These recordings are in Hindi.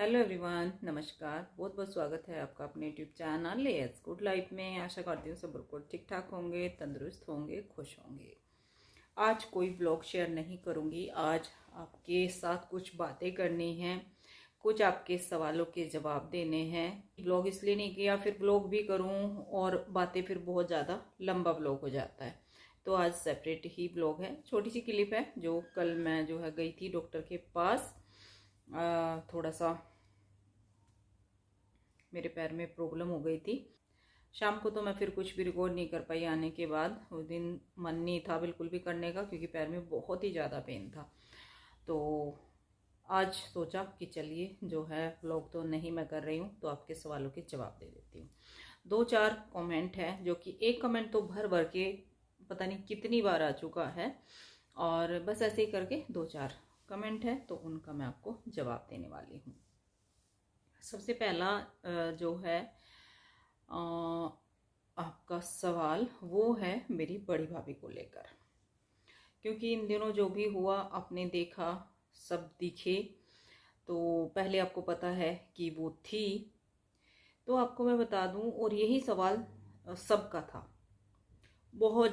हेलो एवरीवन, नमस्कार। बहुत बहुत स्वागत है आपका अपने YouTube channel let's good life में। आशा करती हूँ सब बिल्कुल ठीक ठाक होंगे, तंदुरुस्त होंगे, खुश होंगे। आज कोई ब्लॉग शेयर नहीं करूँगी। आज आपके साथ कुछ बातें करनी हैं, कुछ आपके सवालों के जवाब देने हैं। ब्लॉग इसलिए नहीं किया फिर ब्लॉग भी करूँ और बातें फिर बहुत ज़्यादा लंबा ब्लॉग हो जाता है, तो आज सेपरेट ही ब्लॉग है। छोटी सी क्लिप है जो कल मैं जो है गई थी डॉक्टर के पास। थोड़ा सा मेरे पैर में प्रॉब्लम हो गई थी। शाम को तो मैं फिर कुछ भी रिकॉर्ड नहीं कर पाई आने के बाद। उस दिन मन नहीं था बिल्कुल भी करने का क्योंकि पैर में बहुत ही ज़्यादा पेन था। तो आज सोचा कि चलिए जो है व्लॉग तो नहीं मैं कर रही हूँ तो आपके सवालों के जवाब दे देती हूँ। 2-4 कमेंट है जो कि एक कमेंट तो भर भर के पता नहीं कितनी बार आ चुका है, और बस ऐसे ही करके 2-4 कमेंट है तो उनका मैं आपको जवाब देने वाली हूँ। सबसे पहला जो है आपका सवाल वो है मेरी बड़ी भाभी को लेकर, क्योंकि इन दिनों जो भी हुआ आपने देखा, सब दिखे। तो पहले आपको पता है कि वो थी, तो आपको मैं बता दूं, और यही सवाल सबका था। बहुत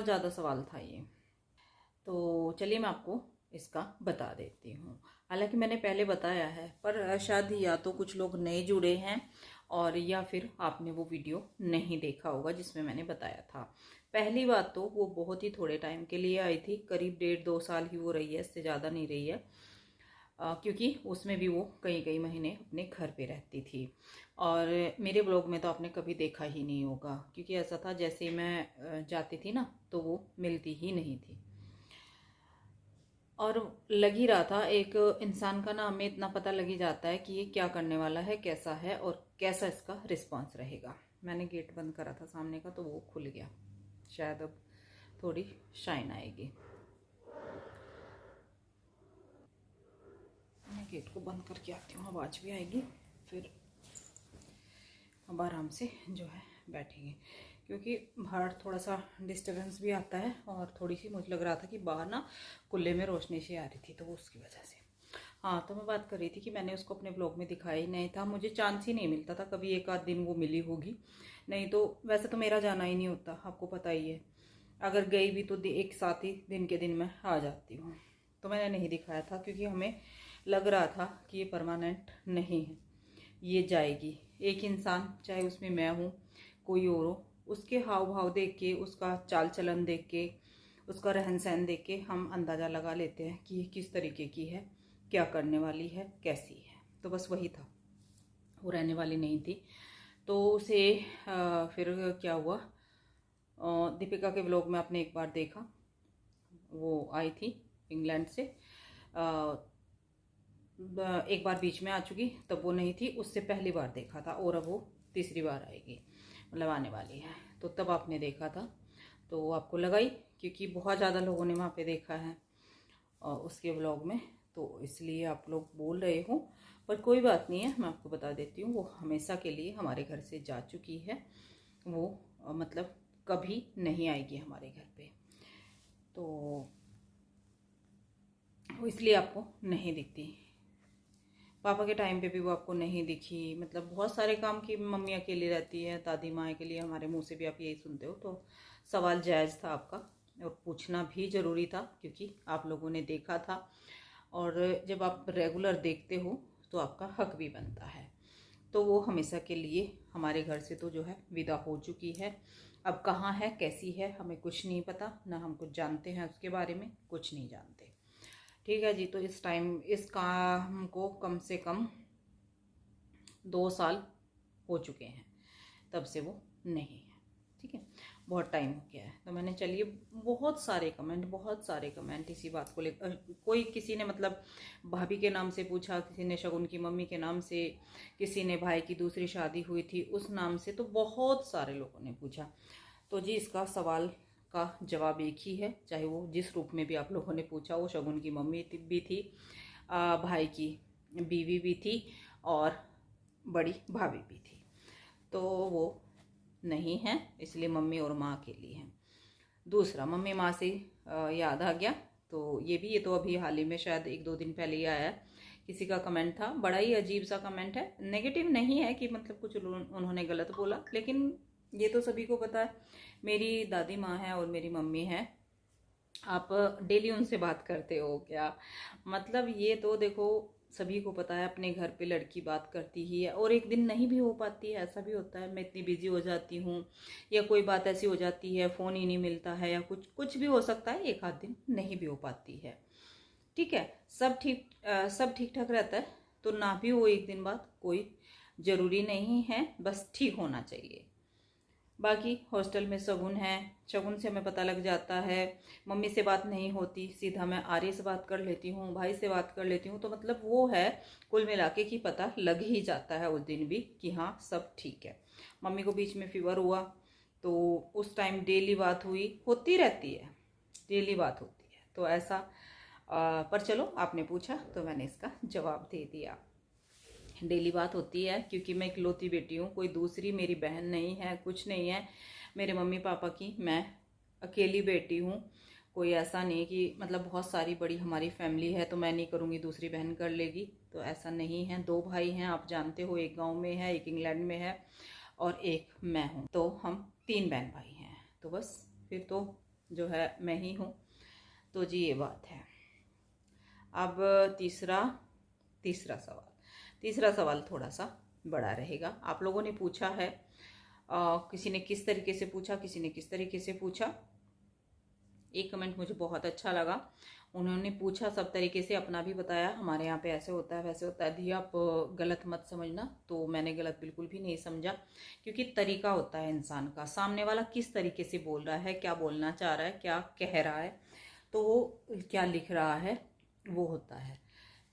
ज़्यादा सवाल था ये। तो चलिए मैं आपको इसका बता देती हूँ। हालांकि मैंने पहले बताया है, पर शायद या तो कुछ लोग नए जुड़े हैं और या फिर आपने वो वीडियो नहीं देखा होगा जिसमें मैंने बताया था। पहली बात तो वो बहुत ही थोड़े टाइम के लिए आई थी, करीब 1.5-2 साल ही वो रही है, इससे ज़्यादा नहीं रही है। क्योंकि उसमें भी वो कई कई महीने अपने घर पे रहती थी। और मेरे ब्लॉग में तो आपने कभी देखा ही नहीं होगा, क्योंकि ऐसा था जैसे मैं जाती थी ना तो वो मिलती ही नहीं थी। और लग ही रहा था, एक इंसान का ना हमें इतना पता लग ही जाता है कि ये क्या करने वाला है, कैसा है और कैसा इसका रिस्पांस रहेगा। मैंने गेट बंद करा था सामने का तो वो खुल गया, शायद अब थोड़ी शाइन आएगी। मैं गेट को बंद करके आती हूँ, आवाज़ भी आएगी, फिर अब आराम से जो है बैठेंगे, क्योंकि बाहर थोड़ा सा डिस्टर्बेंस भी आता है और थोड़ी सी मुझे लग रहा था कि बाहर ना कुल्ले में रोशनी सी आ रही थी, तो वो उसकी वजह से। हाँ, तो मैं बात कर रही थी कि मैंने उसको अपने ब्लॉग में दिखाया ही नहीं था। मुझे चांस ही नहीं मिलता था, कभी एक आध दिन वो मिली होगी, नहीं तो वैसे तो मेरा जाना ही नहीं होता, आपको पता ही है। अगर गई भी तो एक साथ ही दिन के दिन मैं आ जाती हूँ। तो मैंने नहीं दिखाया था क्योंकि हमें लग रहा था कि ये परमानेंट नहीं है, ये जाएगी। एक इंसान, चाहे उसमें मैं हूँ कोई और हो, उसके हाव भाव देख के, उसका चाल चलन देख के, उसका रहन सहन देख के हम अंदाज़ा लगा लेते हैं कि ये किस तरीके की है, क्या करने वाली है, कैसी है। तो बस वही था, वो रहने वाली नहीं थी। तो उसे फिर क्या हुआ, दीपिका के व्लॉग में आपने एक बार देखा, वो आई थी इंग्लैंड से। एक बार बीच में आ चुकी, तब वो नहीं थी, उससे पहली बार देखा था, और अब वो तीसरी बार आएगी, मतलब आने वाली है। तो तब आपने देखा था तो आपको लगा ही, क्योंकि बहुत ज़्यादा लोगों ने वहाँ पे देखा है उसके व्लॉग में, तो इसलिए आप लोग बोल रहे हो। पर कोई बात नहीं है, मैं आपको बता देती हूँ, वो हमेशा के लिए हमारे घर से जा चुकी है। वो मतलब कभी नहीं आएगी हमारे घर पे, तो इसलिए आपको नहीं दिखती। पापा के टाइम पे भी वो आपको नहीं दिखी। मतलब बहुत सारे काम की मम्मी अकेली रहती है, दादी माँ के लिए, हमारे मुंह से भी आप यही सुनते हो। तो सवाल जायज़ था आपका, और पूछना भी ज़रूरी था क्योंकि आप लोगों ने देखा था, और जब आप रेगुलर देखते हो तो आपका हक भी बनता है। तो वो हमेशा के लिए हमारे घर से तो जो है विदा हो चुकी है। अब कहाँ है, कैसी है, हमें कुछ नहीं पता, ना हम कुछ जानते हैं उसके बारे में, कुछ नहीं जानते। ठीक है जी। तो इस टाइम इस काम को कम से कम 2 साल हो चुके हैं, तब से वो नहीं है। ठीक है, बहुत टाइम हो गया है। तो मैंने, चलिए, बहुत सारे कमेंट इसी बात को लेकर। कोई किसी ने मतलब भाभी के नाम से पूछा, किसी ने शगुन की मम्मी के नाम से, किसी ने भाई की दूसरी शादी हुई थी उस नाम से, तो बहुत सारे लोगों ने पूछा। तो जी इसका सवाल का जवाब एक ही है, चाहे वो जिस रूप में भी आप लोगों ने पूछा। वो शगुन की मम्मी भी थी, भाई की बीवी भी थी, और बड़ी भाभी भी थी। तो वो नहीं है, इसलिए मम्मी और माँ के लिए है। दूसरा, मम्मी माँ से याद आ गया, तो ये तो अभी हाल ही में शायद 1-2 दिन पहले ही आया है किसी का कमेंट था, बड़ा ही अजीब सा कमेंट है, नेगेटिव नहीं है कि मतलब कुछ उन्होंने गलत बोला, लेकिन ये तो सभी को पता है मेरी दादी माँ है और मेरी मम्मी है, आप डेली उनसे बात करते हो क्या? मतलब ये तो देखो सभी को पता है, अपने घर पे लड़की बात करती ही है और एक दिन नहीं भी हो पाती है, ऐसा भी होता है, मैं इतनी बिजी हो जाती हूँ या कोई बात ऐसी हो जाती है, फ़ोन ही नहीं मिलता है या कुछ कुछ भी हो सकता है, एक आध दिन नहीं भी हो पाती है। ठीक है, सब ठीक ठाक रहता है, तो ना भी हो एक दिन बाद कोई ज़रूरी नहीं है, बस ठीक होना चाहिए। बाकी हॉस्टल में शगुन है, शगुन से हमें पता लग जाता है, मम्मी से बात नहीं होती, सीधा मैं आर्य से बात कर लेती हूँ, भाई से बात कर लेती हूँ, तो मतलब वो है कुल मिला के कि पता लग ही जाता है उस दिन भी कि हाँ सब ठीक है। मम्मी को बीच में फीवर हुआ तो उस टाइम डेली बात हुई, होती रहती है, डेली बात होती है, तो ऐसा पर चलो आपने पूछा तो मैंने इसका जवाब दे दिया। डेली बात होती है क्योंकि मैं इकलौती बेटी हूँ, कोई दूसरी मेरी बहन नहीं है, कुछ नहीं है मेरे मम्मी पापा की, मैं अकेली बेटी हूँ। कोई ऐसा नहीं कि मतलब बहुत सारी बड़ी हमारी फैमिली है तो मैं नहीं करूँगी दूसरी बहन कर लेगी, तो ऐसा नहीं है। 2 भाई हैं, आप जानते हो, एक गांव में है, एक इंग्लैंड में है और एक मैं हूँ, तो हम 3 बहन भाई हैं, तो बस फिर तो जो है मैं ही हूँ। तो जी ये बात है। अब तीसरा सवाल थोड़ा सा बड़ा रहेगा। आप लोगों ने पूछा है, किसी ने किस तरीके से पूछा, किसी ने किस तरीके से पूछा। एक कमेंट मुझे बहुत अच्छा लगा, उन्होंने पूछा सब तरीके से, अपना भी बताया, हमारे यहाँ पे ऐसे होता है वैसे होता है। दी आप गलत मत समझना, तो मैंने गलत बिल्कुल भी नहीं समझा, क्योंकि तरीका होता है इंसान का, सामने वाला किस तरीके से बोल रहा है, क्या बोलना चाह रहा है, क्या कह रहा है, तो वो क्या लिख रहा है वो होता है।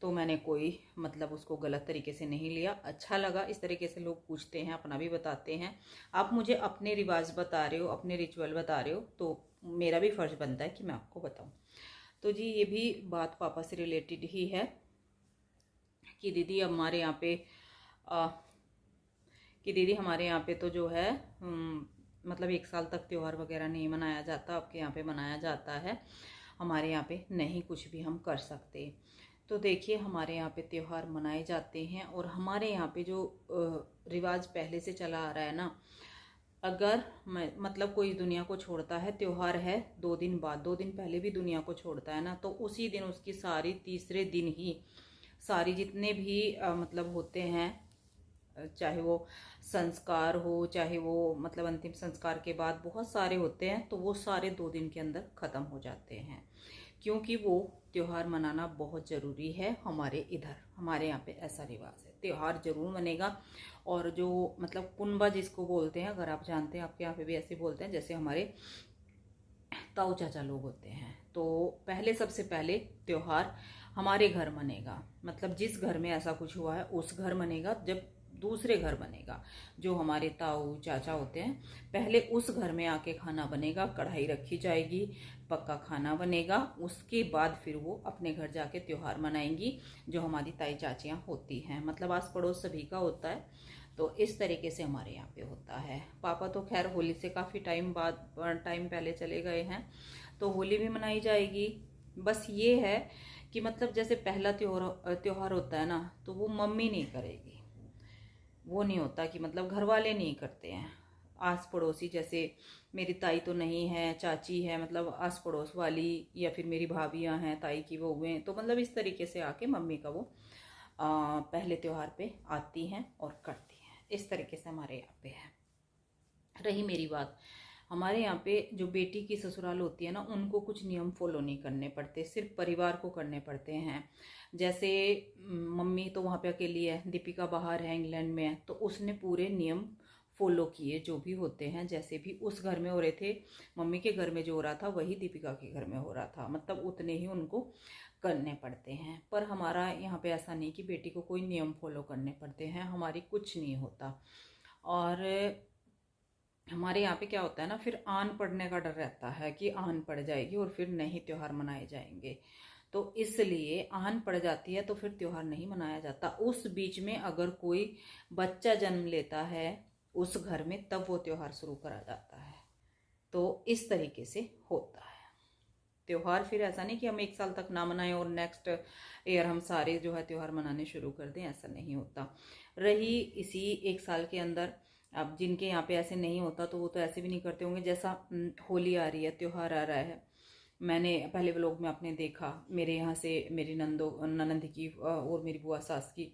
तो मैंने कोई मतलब उसको गलत तरीके से नहीं लिया, अच्छा लगा इस तरीके से लोग पूछते हैं, अपना भी बताते हैं। आप मुझे अपने रिवाज बता रहे हो, अपने रिचुअल बता रहे हो, तो मेरा भी फर्ज बनता है कि मैं आपको बताऊं। तो जी ये भी बात पापा से रिलेटेड ही है कि दीदी हमारे यहाँ पे हमारे यहाँ पे तो जो है मतलब 1 साल तक त्यौहार वगैरह नहीं मनाया जाता, आपके यहाँ पे मनाया जाता है, हमारे यहाँ पे नहीं कुछ भी हम कर सकते। तो देखिए हमारे यहाँ पे त्यौहार मनाए जाते हैं और हमारे यहाँ पे जो रिवाज पहले से चला आ रहा है ना, अगर मतलब कोई दुनिया को छोड़ता है, त्यौहार है 2 दिन बाद, 2 दिन पहले भी दुनिया को छोड़ता है ना, तो उसी दिन उसकी सारी तीसरे दिन ही सारी जितने भी मतलब होते हैं, चाहे वो संस्कार हो, चाहे वो मतलब अंतिम संस्कार के बाद बहुत सारे होते हैं, तो वो सारे 2 दिन के अंदर ख़त्म हो जाते हैं, क्योंकि वो त्यौहार मनाना बहुत ज़रूरी है। हमारे इधर हमारे यहाँ पे ऐसा रिवाज है, त्यौहार जरूर मनेगा। और जो मतलब कुनबा जिसको बोलते हैं, अगर आप जानते हैं, आपके यहाँ पे भी ऐसे बोलते हैं, जैसे हमारे ताऊ चाचा लोग होते हैं, तो पहले सबसे पहले त्यौहार हमारे घर मनेगा, मतलब जिस घर में ऐसा कुछ हुआ है उस घर मनेगा। जब दूसरे घर बनेगा, जो हमारे ताऊ चाचा होते हैं, पहले उस घर में आके खाना बनेगा, कढ़ाई रखी जाएगी, पक्का खाना बनेगा, उसके बाद फिर वो अपने घर जाके त्यौहार मनाएंगी, जो हमारी ताई चाचियाँ होती हैं, मतलब आस पड़ोस सभी का होता है। तो इस तरीके से हमारे यहाँ पे होता है। पापा तो खैर होली से काफ़ी टाइम पहले चले गए हैं, तो होली भी मनाई जाएगी। बस ये है कि मतलब जैसे पहला त्योहार होता है ना, तो वो मम्मी नहीं करेगी, वो नहीं होता कि मतलब घर वाले नहीं करते हैं, आस पड़ोसी, जैसे मेरी ताई तो नहीं है, चाची है, मतलब आस पड़ोस वाली, या फिर मेरी भाभियां हैं, ताई की बहुएं, तो मतलब इस तरीके से आके मम्मी का वो पहले त्योहार पे आती हैं और करती हैं। इस तरीके से हमारे यहाँ पे है। रही मेरी बात, हमारे यहाँ पे जो बेटी की ससुराल होती है ना, उनको कुछ नियम फॉलो नहीं करने पड़ते, सिर्फ परिवार को करने पड़ते हैं। जैसे मम्मी तो वहाँ पे अकेली है, दीपिका बाहर है, इंग्लैंड में है, तो उसने पूरे नियम फॉलो किए जो भी होते हैं, जैसे भी उस घर में हो रहे थे, मम्मी के घर में जो हो रहा था वही दीपिका के घर में हो रहा था, मतलब उतने ही उनको करने पड़ते हैं। पर हमारा यहाँ पे ऐसा नहीं कि बेटी को कोई नियम फॉलो करने पड़ते हैं, हमारी कुछ नहीं होता। और हमारे यहाँ पे क्या होता है ना, फिर आन पड़ने का डर रहता है कि आन पड़ जाएगी और फिर नहीं त्यौहार मनाए जाएंगे, तो इसलिए आन पड़ जाती है तो फिर त्यौहार नहीं मनाया जाता। उस बीच में अगर कोई बच्चा जन्म लेता है उस घर में, तब वो त्यौहार शुरू करा जाता है। तो इस तरीके से होता है। त्यौहार फिर ऐसा नहीं कि हम एक साल तक ना मनाएं और नेक्स्ट ईयर हम सारे जो है त्यौहार मनाने शुरू कर दें, ऐसा नहीं होता। रही इसी एक साल के अंदर, अब जिनके यहाँ पे ऐसे नहीं होता तो वो तो ऐसे भी नहीं करते होंगे। जैसा होली आ रही है, त्यौहार आ रहा है, मैंने पहले व्लॉग में आपने देखा मेरे यहाँ से मेरी ननद की और मेरी बुआ सास की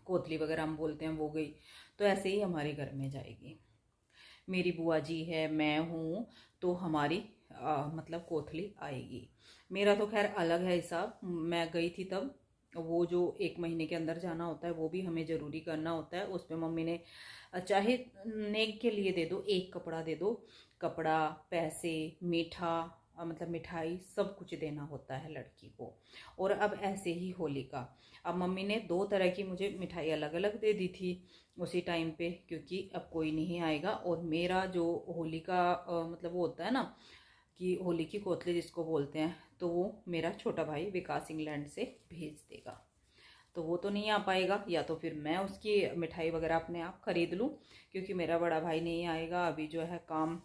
कोतली वगैरह हम बोलते हैं वो गई, तो ऐसे ही हमारे घर में जाएगी। मेरी बुआ जी है, मैं हूँ, तो हमारी मतलब कोतली आएगी। मेरा तो खैर अलग है हिसाब, मैं गई थी तब वो जो 1 महीने के अंदर जाना होता है वो भी हमें ज़रूरी करना होता है। उसमें मम्मी ने चाहे नेक के लिए दे दो, एक कपड़ा दे दो, कपड़ा, पैसे, मीठा मतलब मिठाई सब कुछ देना होता है लड़की को। और अब ऐसे ही होली का, अब मम्मी ने 2 तरह की मुझे मिठाई अलग अलग दे दी थी उसी टाइम पे, क्योंकि अब कोई नहीं आएगा। और मेरा जो होली का मतलब वो होता है ना कि होली की कोतली जिसको बोलते हैं, तो वो मेरा छोटा भाई विकास इंग्लैंड से भेज देगा, तो वो तो नहीं आ पाएगा। या तो फिर मैं उसकी मिठाई वगैरह अपने आप खरीद लूँ, क्योंकि मेरा बड़ा भाई नहीं आएगा। अभी जो है काम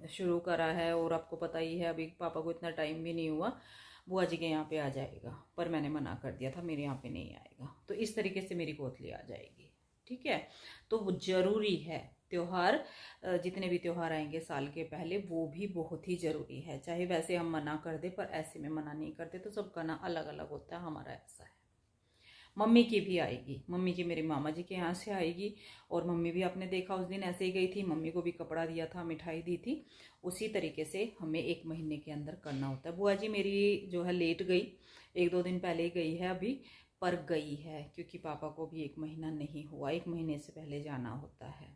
शुरू करा है और आपको पता ही है अभी पापा को इतना टाइम भी नहीं हुआ। बुआ जी के यहाँ पे आ जाएगा, पर मैंने मना कर दिया था मेरे यहाँ पे नहीं आएगा, तो इस तरीके से मेरी कोतली आ जाएगी। ठीक है, तो वो ज़रूरी है त्यौहार, जितने भी त्यौहार आएंगे साल के पहले वो भी बहुत ही ज़रूरी है। चाहे वैसे हम मना कर दे, पर ऐसे में मना नहीं करते, तो सबका ना अलग अलग होता है, हमारा ऐसा है। मम्मी की भी आएगी, मम्मी की मेरी मामा जी के यहाँ से आएगी। और मम्मी भी आपने देखा उस दिन ऐसे ही गई थी, मम्मी को भी कपड़ा दिया था, मिठाई दी थी। उसी तरीके से हमें 1 महीने के अंदर करना होता है। बुआ जी मेरी जो है लेट गई, 1-2 दिन पहले ही गई है अभी, पर गई है क्योंकि पापा को भी 1 महीना नहीं हुआ, 1 महीने से पहले जाना होता है।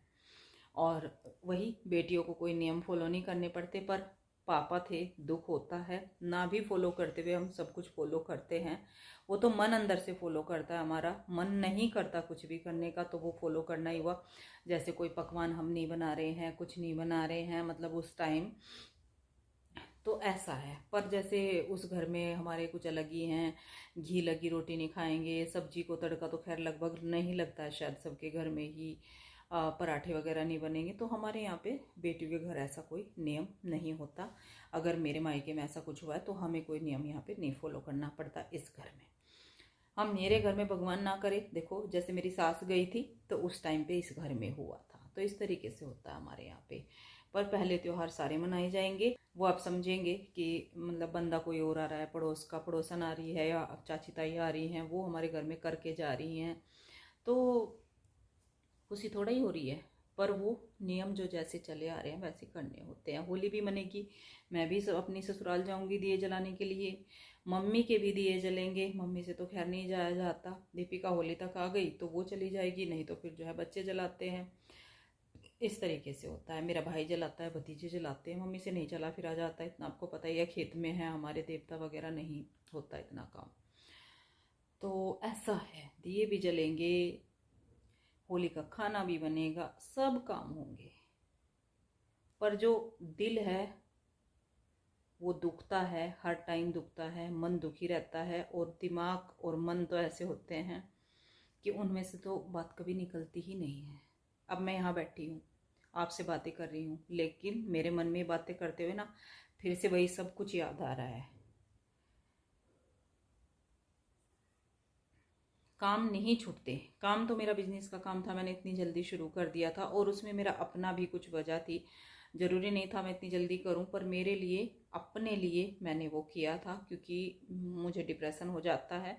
और वही बेटियों को कोई नियम फॉलो नहीं करने पड़ते, पर पापा थे, दुख होता है ना भी फॉलो करते हुए हम सब कुछ फॉलो करते हैं। वो तो मन अंदर से फॉलो करता है, हमारा मन नहीं करता कुछ भी करने का, तो वो फॉलो करना ही हुआ। जैसे कोई पकवान हम नहीं बना रहे हैं, कुछ नहीं बना रहे हैं मतलब उस टाइम, तो ऐसा है। पर जैसे उस घर में हमारे कुछ अलग ही हैं, घी लगी रोटी नहीं खाएंगे, सब्जी को तड़का तो खैर लगभग नहीं लगता है शायद सबके घर में ही, पराठे वगैरह नहीं बनेंगे। तो हमारे यहाँ पे बेटियों के घर ऐसा कोई नियम नहीं होता। अगर मेरे मायके में ऐसा कुछ हुआ है तो हमें कोई नियम यहाँ पे नहीं फॉलो करना पड़ता इस घर में। हम मेरे घर में भगवान ना करे, देखो जैसे मेरी सास गई थी तो उस टाइम पे इस घर में हुआ था, तो इस तरीके से होता है हमारे यहाँ पे। पर पहले त्यौहार सारे मनाए जाएंगे, वो आप समझेंगे कि मतलब बंदा कोई और आ रहा है, पड़ोस का पड़ोसन आ रही है या चाची ताई आ रही हैं, वो हमारे घर में करके जा रही हैं, तो खुशी थोड़ा ही हो रही है। पर वो नियम जो जैसे चले आ रहे हैं वैसे करने होते हैं। होली भी मनेगी, मैं भी सब अपनी ससुराल जाऊंगी दिए जलाने के लिए, मम्मी के भी दिए जलेंगे। मम्मी से तो खैर नहीं जाया जाता, दीपिका होली तक आ गई तो वो चली जाएगी, नहीं तो फिर जो है बच्चे जलाते हैं। इस तरीके से होता है, मेरा भाई जलाता है, भतीजे जलाते हैं, मम्मी से नहीं चला फिरा जाता, इतना आपको पता ही है, खेत में है हमारे, देवता वगैरह नहीं होता इतना काम। तो ऐसा है, दिए भी जलेंगे, होली का खाना भी बनेगा, सब काम होंगे। पर जो दिल है वो दुखता है, हर टाइम दुखता है, मन दुखी रहता है। और दिमाग और मन तो ऐसे होते हैं कि उनमें से तो बात कभी निकलती ही नहीं है। अब मैं यहाँ बैठी हूँ, आपसे बातें कर रही हूँ, लेकिन मेरे मन में बातें करते हुए ना फिर से वही सब कुछ याद आ रहा है। काम नहीं छूटते। काम तो मेरा बिजनेस का काम था, मैंने इतनी जल्दी शुरू कर दिया था, और उसमें मेरा अपना भी कुछ वजह थी, ज़रूरी नहीं था मैं इतनी जल्दी करूं, पर मेरे लिए, अपने लिए मैंने वो किया था, क्योंकि मुझे डिप्रेशन हो जाता है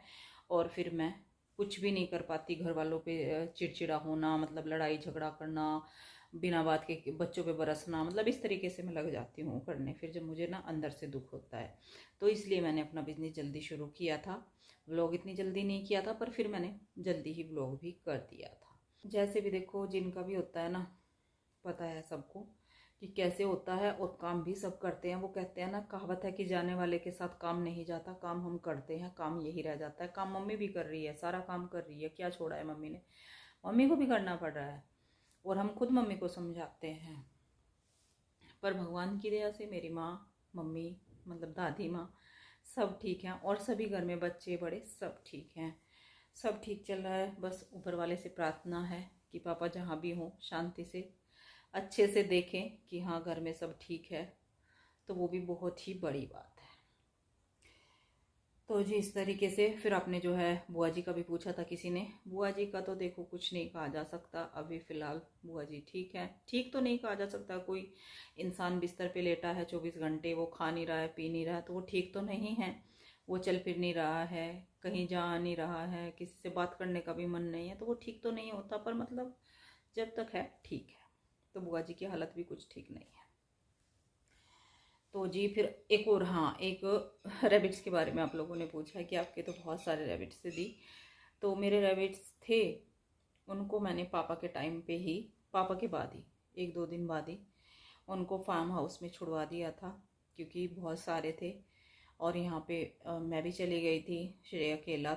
और फिर मैं कुछ भी नहीं कर पाती। घर वालों पे चिड़चिड़ा होना, मतलब लड़ाई झगड़ा करना, बिना बात के बच्चों पे बरसना, मतलब इस तरीके से मैं लग जाती हूँ करने, फिर जब मुझे ना अंदर से दुख होता है। तो इसलिए मैंने अपना बिजनेस जल्दी शुरू किया था। व्लॉग इतनी जल्दी नहीं किया था, पर फिर मैंने जल्दी ही व्लॉग भी कर दिया था। जैसे भी देखो, जिनका भी होता है ना, पता है सबको कि कैसे होता है, और काम भी सब करते हैं। वो कहते हैं ना, कहावत है कि जाने वाले के साथ काम नहीं जाता, काम हम करते हैं, काम यही रह जाता है। काम मम्मी भी कर रही है, सारा काम कर रही है, क्या छोड़ा है मम्मी ने, मम्मी को भी करना पड़ रहा है, और हम खुद मम्मी को समझाते हैं। पर भगवान की दया से मेरी माँ, मम्मी, मतलब दादी माँ, सब ठीक हैं, और सभी घर में बच्चे बड़े सब ठीक हैं, सब ठीक चल रहा है। बस ऊपर वाले से प्रार्थना है कि पापा जहाँ भी हों शांति से अच्छे से देखें कि हाँ घर में सब ठीक है, तो वो भी बहुत ही बड़ी बात है। तो जी इस तरीके से फिर आपने जो है बुआ जी का भी पूछा था किसी ने। बुआ जी का तो देखो कुछ नहीं कहा जा सकता, अभी फ़िलहाल बुआ जी ठीक है। ठीक तो नहीं कहा जा सकता, कोई इंसान बिस्तर पे लेटा है 24 घंटे, वो खा नहीं रहा है, पी नहीं रहा है, तो वो ठीक तो नहीं है। वो चल फिर नहीं रहा है, कहीं जा नहीं रहा है, किसी से बात करने का भी मन नहीं है, तो वो ठीक तो नहीं होता। पर मतलब जब तक है ठीक है। तो बुआ जी की हालत भी कुछ ठीक नहीं है। तो जी फिर एक और, हाँ, एक रैबिट्स के बारे में आप लोगों ने पूछा है कि आपके तो बहुत सारे रैबिट्स दी। तो मेरे रैबिट्स थे, उनको मैंने पापा के टाइम पे ही, पापा के बाद ही 1-2 दिन बाद ही उनको फार्म हाउस में छुड़वा दिया था, क्योंकि बहुत सारे थे। और यहाँ पे मैं भी चली गई थी, श्रेय अकेला,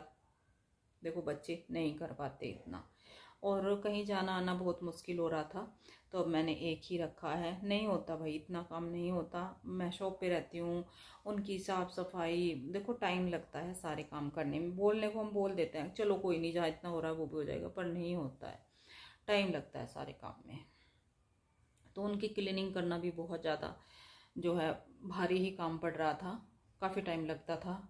देखो बच्चे नहीं कर पाते इतना, और कहीं जाना आना बहुत मुश्किल हो रहा था। तो अब मैंने एक ही रखा है। नहीं होता भाई, इतना काम नहीं होता। मैं शॉप पे रहती हूँ, उनकी साफ़ सफाई, देखो टाइम लगता है सारे काम करने में। बोलने को हम बोल देते हैं चलो कोई नहीं, जहाँ इतना हो रहा है वो भी हो जाएगा, पर नहीं होता है, टाइम लगता है सारे काम में। तो उनकी क्लीनिंग करना भी बहुत ज़्यादा जो है भारी ही काम पड़ रहा था, काफ़ी टाइम लगता था।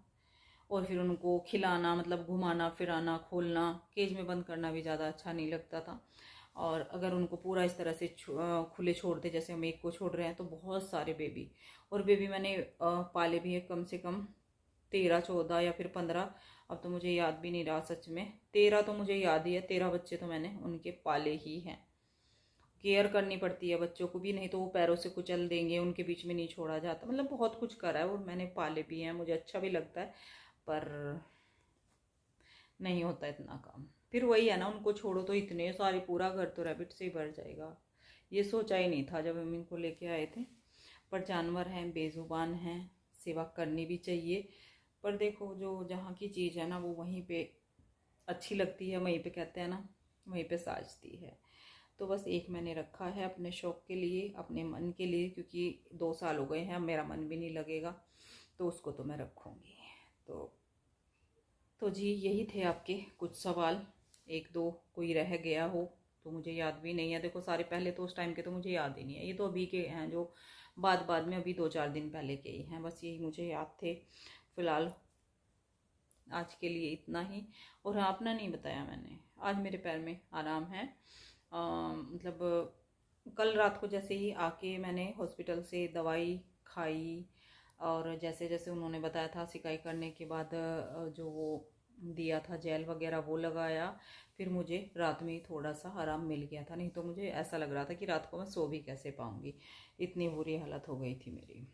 और फिर उनको खिलाना, मतलब घुमाना फिराना, खोलना, केज में बंद करना भी ज़्यादा अच्छा नहीं लगता था। और अगर उनको पूरा इस तरह से खुले छोड़ते, जैसे हम एक को छोड़ रहे हैं, तो बहुत सारे बेबी, और बेबी मैंने पाले भी है कम से कम 13-14 या फिर 15, अब तो मुझे याद भी नहीं रहा सच में। 13 तो मुझे याद ही है, 13 बच्चे तो मैंने उनके पाले ही हैं। केयर करनी पड़ती है बच्चों को भी, नहीं तो वो पैरों से कुचल देंगे, उनके बीच में नहीं छोड़ा जाता। मतलब बहुत कुछ करा है और मैंने पाले भी हैं, मुझे अच्छा भी लगता है, पर नहीं होता इतना काम। फिर वही है ना, उनको छोड़ो तो इतने सारे, पूरा घर तो रैबिट से ही भर जाएगा। ये सोचा ही नहीं था जब हम इनको लेके आए थे। पर जानवर हैं, बेजुबान हैं, सेवा करनी भी चाहिए। पर देखो जो जहाँ की चीज़ है ना, वो वहीं पे अच्छी लगती है, वहीं पे कहते हैं ना, वहीं पे साजती है। तो बस एक मैंने रखा है अपने शौक़ के लिए, अपने मन के लिए, क्योंकि 2 साल हो गए हैं, मेरा मन भी नहीं लगेगा, तो उसको तो मैं रखूँगी। तो जी यही थे आपके कुछ सवाल। 1-2 कोई रह गया हो तो मुझे याद भी नहीं है। देखो सारे पहले तो उस टाइम के तो मुझे याद ही नहीं है, ये तो अभी के हैं जो बाद बाद में, अभी 2-4 दिन पहले के ही हैं। बस यही मुझे याद थे। फ़िलहाल आज के लिए इतना ही। और हाँ, अपना नहीं बताया मैंने, आज मेरे पैर में आराम है। मतलब कल रात को जैसे ही आके मैंने हॉस्पिटल से दवाई खाई, और जैसे जैसे उन्होंने बताया था, सिकाई करने के बाद जो वो दिया था जेल वगैरह वो लगाया, फिर मुझे रात में ही थोड़ा सा आराम मिल गया था। नहीं तो मुझे ऐसा लग रहा था कि रात को मैं सो भी कैसे पाऊंगी, इतनी बुरी हालत हो गई थी मेरी।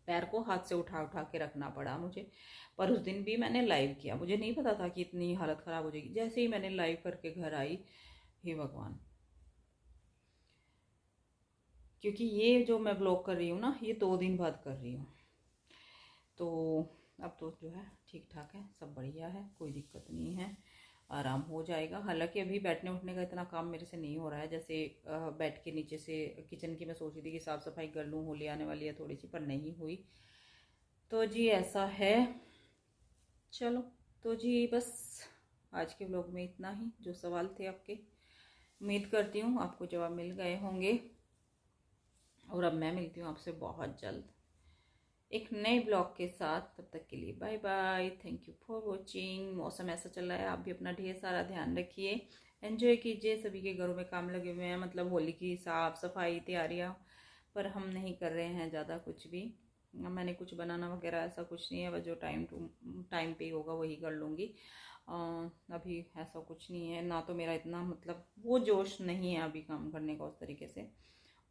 पैर को हाथ से उठा उठा के रखना पड़ा मुझे। पर उस दिन भी मैंने लाइव किया, मुझे नहीं पता था कि इतनी हालत ख़राब हो जाएगी। जैसे ही मैंने लाइव करके घर आई, हे भगवान, क्योंकि ये जो मैं ब्लॉग कर रही हूँ ना, ये 2 दिन बाद कर रही हूँ। तो अब तो जो है ठीक ठाक है, सब बढ़िया है, कोई दिक्कत नहीं है, आराम हो जाएगा। हालांकि अभी बैठने उठने का इतना काम मेरे से नहीं हो रहा है, जैसे बेड के नीचे से किचन की मैं सोच रही थी कि साफ़ सफाई कर लूँ, होली आने वाली है थोड़ी सी, पर नहीं हुई। तो जी ऐसा है। चलो, तो जी बस आज के व्लॉग में इतना ही। जो सवाल थे आपके, उम्मीद करती हूँ आपको जवाब मिल गए होंगे। और अब मैं मिलती हूँ आपसे बहुत जल्द एक नए ब्लॉग के साथ। तब तक के लिए bye bye, thank you for watching. मौसम ऐसा चल रहा है, आप भी अपना ढेर सारा ध्यान रखिए, एंजॉय कीजिए। सभी के घरों में काम लगे हुए हैं, मतलब होली की साफ़ सफाई तैयारियाँ, पर हम नहीं कर रहे हैं ज़्यादा कुछ भी। मैंने कुछ बनाना वगैरह ऐसा कुछ नहीं है, बस जो टाइम पे होगा वही कर लूँगी। अभी ऐसा कुछ नहीं है ना, तो मेरा इतना मतलब वो जोश नहीं है अभी काम करने का उस तरीके से,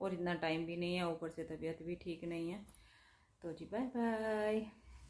और इतना टाइम भी नहीं है, ऊपर से तबीयत भी ठीक नहीं है। तो जी बाय बाय।